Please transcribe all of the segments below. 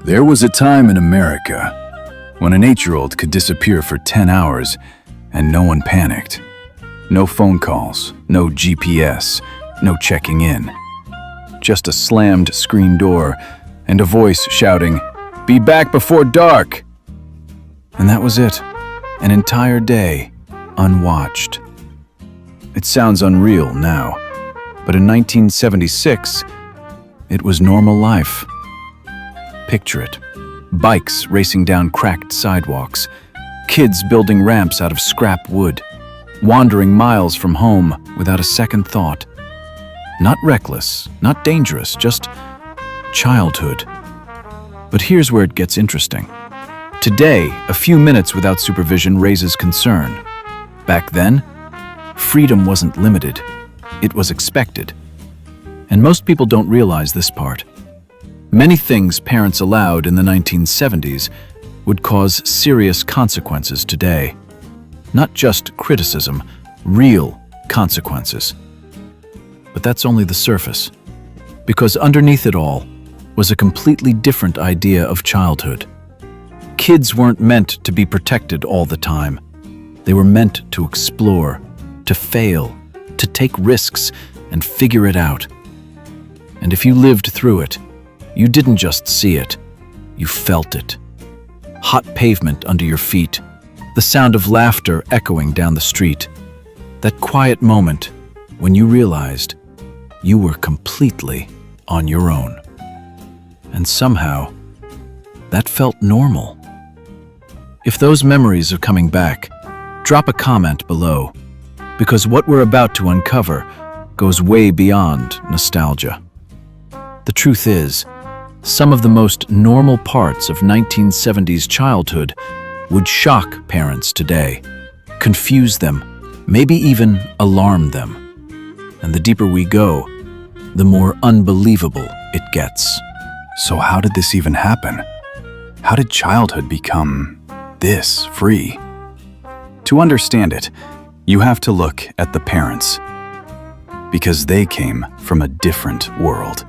There was a time in America when an 8-year-old could disappear for 10 hours and no one panicked. No phone calls, no GPS, no checking in. Just a slammed screen door and a voice shouting, "Be back before dark!" And that was it. An entire day, unwatched. It sounds unreal now, but in 1976, it was normal life. Picture it. Bikes racing down cracked sidewalks, kids building ramps out of scrap wood, wandering miles from home without a second thought. Not reckless, not dangerous, just childhood. But here's where it gets interesting. Today, a few minutes without supervision raises concern. Back then, freedom wasn't limited. It was expected. And most people don't realize this part. Many things parents allowed in the 1970s would cause serious consequences today. Not just criticism, real consequences. But that's only the surface. Because underneath it all was a completely different idea of childhood. Kids weren't meant to be protected all the time. They were meant to explore, to fail, to take risks and figure it out. And if you lived through it, you didn't just see it, you felt it. Hot pavement under your feet, the sound of laughter echoing down the street. That quiet moment when you realized you were completely on your own. And somehow, that felt normal. If those memories are coming back, drop a comment below, because what we're about to uncover goes way beyond nostalgia. The truth is, some of the most normal parts of 1970s childhood would shock parents today, confuse them, maybe even alarm them. And the deeper we go, the more unbelievable it gets. So how did this even happen? How did childhood become this free? To understand it, you have to look at the parents, because they came from a different world.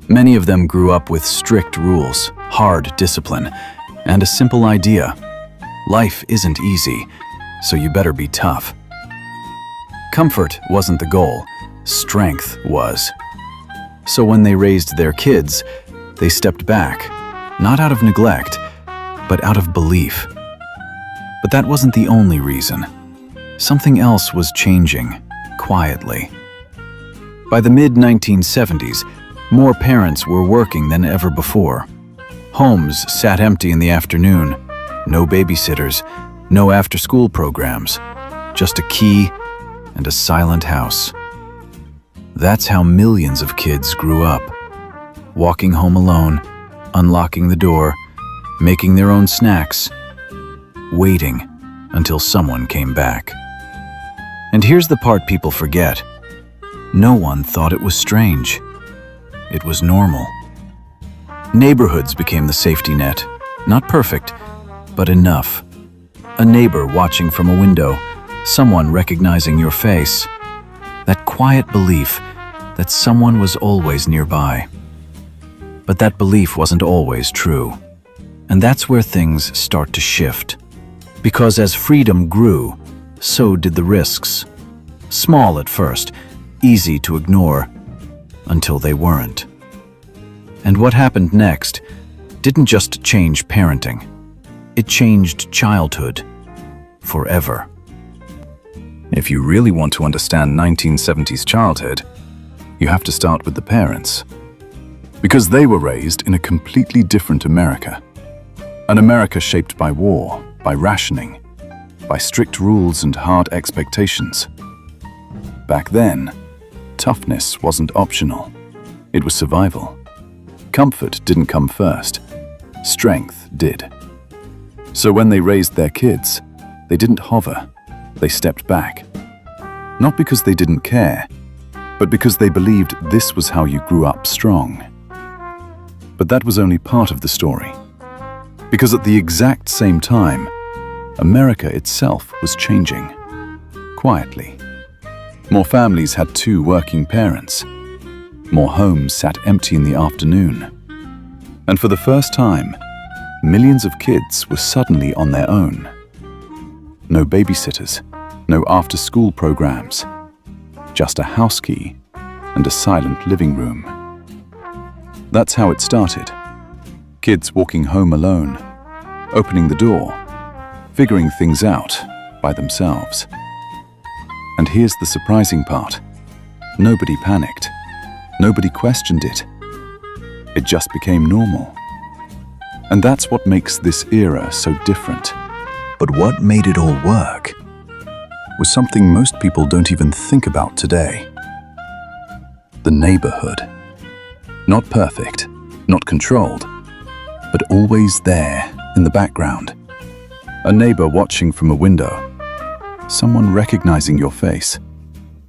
Many of them grew up with strict rules, hard discipline, and a simple idea: life isn't easy, so you better be tough. Comfort wasn't the goal, strength was. So when they raised their kids, they stepped back, not out of neglect, but out of belief. But that wasn't the only reason. Something else was changing, quietly. By the mid-1970s, more parents were working than ever before. Homes sat empty in the afternoon, no babysitters, no after-school programs, just a key and a silent house. That's how millions of kids grew up, walking home alone, unlocking the door, making their own snacks, waiting until someone came back. And here's the part people forget. No one thought it was strange. It was normal. Neighborhoods became the safety net. Not perfect, but enough. A neighbor watching from a window, someone recognizing your face. That quiet belief that someone was always nearby. But that belief wasn't always true. And that's where things start to shift. Because as freedom grew, so did the risks. Small at first, easy to ignore, until they weren't. And what happened next didn't just change parenting. It changed childhood forever. If you really want to understand 1970s childhood, you have to start with the parents. Because they were raised in a completely different America. An America shaped by war, by rationing, by strict rules and hard expectations. Back then, toughness wasn't optional. It was survival. Comfort didn't come first. Strength did. So when they raised their kids, they didn't hover. They stepped back. Not because they didn't care, but because they believed this was how you grew up strong. But that was only part of the story. Because at the exact same time, America itself was changing. Quietly. More families had 2 working parents. More homes sat empty in the afternoon. And for the first time, millions of kids were suddenly on their own. No babysitters, no after-school programs, just a house key and a silent living room. That's how it started. Kids walking home alone, opening the door, figuring things out by themselves. And here's the surprising part. Nobody panicked. Nobody questioned it. It just became normal. And that's what makes this era so different. But what made it all work was something most people don't even think about today. The neighborhood. Not perfect, not controlled, but always there in the background. A neighbor watching from a window. Someone recognizing your face.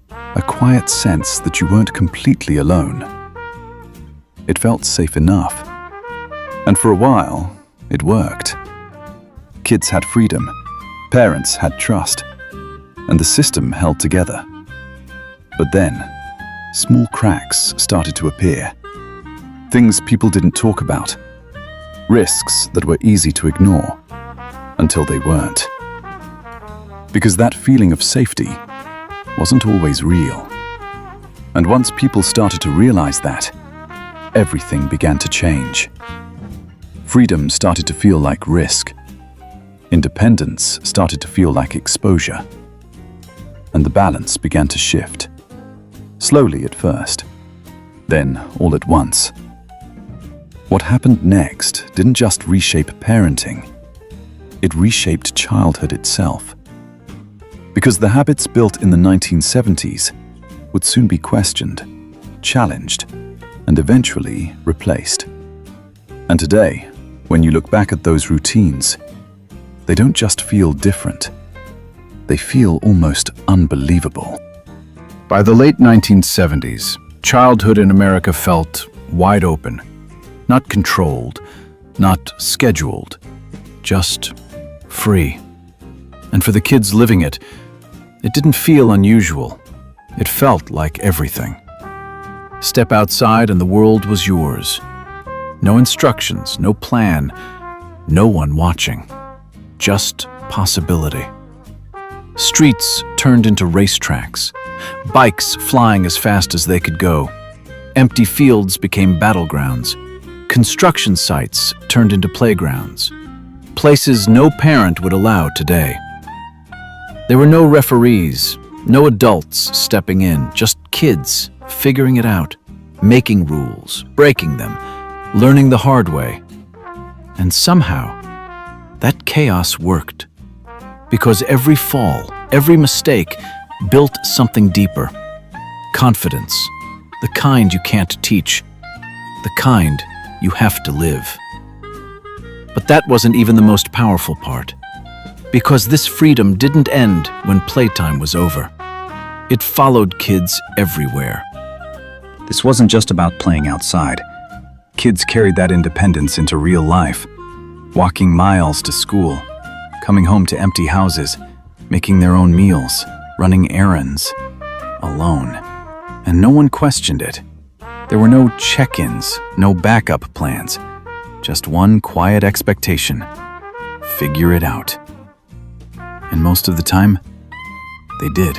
A quiet sense that you weren't completely alone. It felt safe enough. And for a while, it worked. Kids had freedom, parents had trust, and the system held together. But then, small cracks started to appear. Things people didn't talk about. Risks that were easy to ignore, until they weren't. Because that feeling of safety wasn't always real. And once people started to realize that, everything began to change. Freedom started to feel like risk. Independence started to feel like exposure. And the balance began to shift. Slowly at first, then all at once. What happened next didn't just reshape parenting. It reshaped childhood itself. Because the habits built in the 1970s would soon be questioned, challenged, and eventually replaced. And today, when you look back at those routines, they don't just feel different. They feel almost unbelievable. By the late 1970s, childhood in America felt wide open, not controlled, not scheduled, just free. And for the kids living it, it didn't feel unusual. It felt like everything. Step outside and the world was yours. No instructions, no plan, no one watching. Just possibility. Streets turned into racetracks. Bikes flying as fast as they could go. Empty fields became battlegrounds. Construction sites turned into playgrounds. Places no parent would allow today. There were no referees, no adults stepping in, just kids figuring it out, making rules, breaking them, learning the hard way. And somehow, that chaos worked. Because every fall, every mistake built something deeper. Confidence, the kind you can't teach, the kind you have to live. But that wasn't even the most powerful part. Because this freedom didn't end when playtime was over. It followed kids everywhere. This wasn't just about playing outside. Kids carried that independence into real life, walking miles to school, coming home to empty houses, making their own meals, running errands, alone. And no one questioned it. There were no check-ins, no backup plans, just one quiet expectation. Figure it out. And most of the time, they did.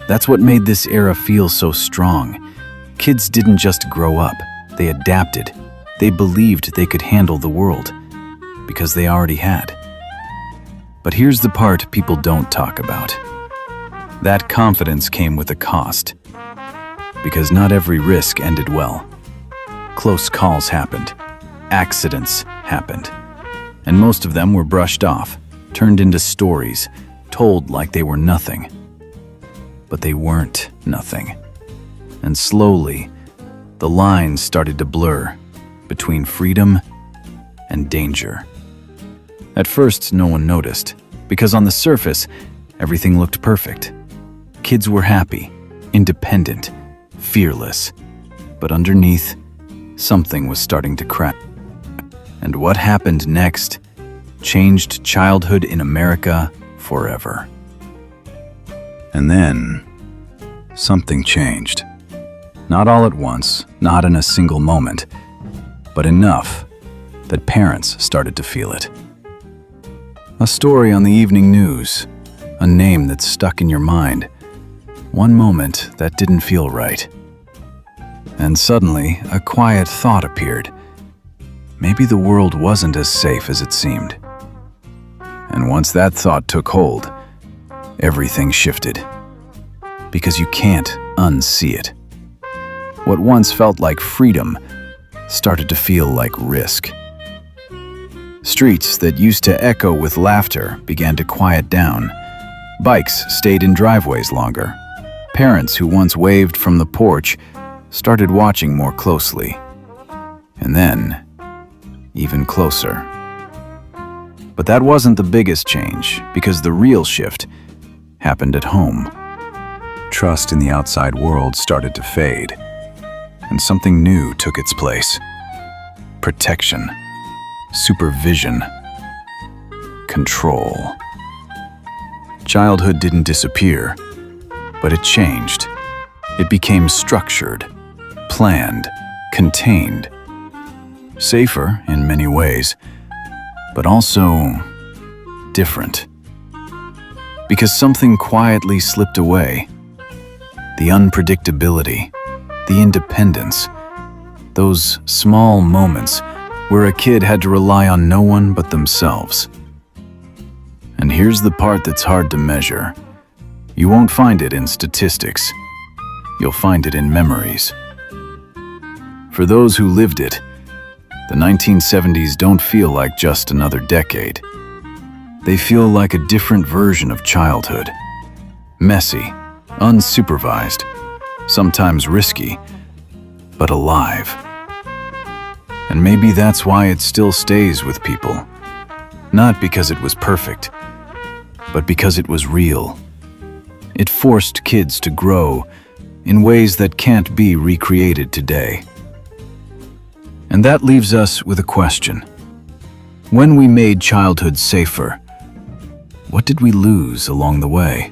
That's what made this era feel so strong. Kids didn't just grow up, they adapted. They believed they could handle the world, because they already had. But here's the part people don't talk about. That confidence came with a cost. Because not every risk ended well. Close calls happened. Accidents happened. And most of them were brushed off, turned into stories, told like they were nothing. But they weren't nothing. And slowly, the lines started to blur between freedom and danger. At first, no one noticed, because on the surface, everything looked perfect. Kids were happy, independent, fearless. But underneath, something was starting to crack. And what happened next changed childhood in America forever. And then, something changed. Not all at once, not in a single moment, but enough that parents started to feel it. A story on the evening news, a name that stuck in your mind, one moment that didn't feel right. And suddenly, a quiet thought appeared. Maybe the world wasn't as safe as it seemed. And once that thought took hold, everything shifted. Because you can't unsee it. What once felt like freedom started to feel like risk. Streets that used to echo with laughter began to quiet down. Bikes stayed in driveways longer. Parents who once waved from the porch started watching more closely. And then, even closer. But that wasn't the biggest change, because the real shift happened at home. Trust in the outside world started to fade, and something new took its place. Protection, supervision, control. Childhood didn't disappear, but it changed. It became structured, planned, contained. Safer in many ways, but also different. Because something quietly slipped away. The unpredictability, the independence, those small moments where a kid had to rely on no one but themselves. And here's the part that's hard to measure. You won't find it in statistics. You'll find it in memories. For those who lived it, the 1970s don't feel like just another decade. They feel like a different version of childhood. Messy, unsupervised, sometimes risky, but alive. And maybe that's why it still stays with people. Not because it was perfect, but because it was real. It forced kids to grow in ways that can't be recreated today. And that leaves us with a question. When we made childhood safer, what did we lose along the way?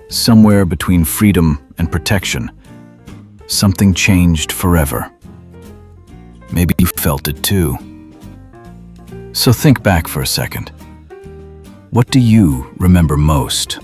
Somewhere between freedom and protection, something changed forever. Maybe you felt it too. So think back for a second. What do you remember most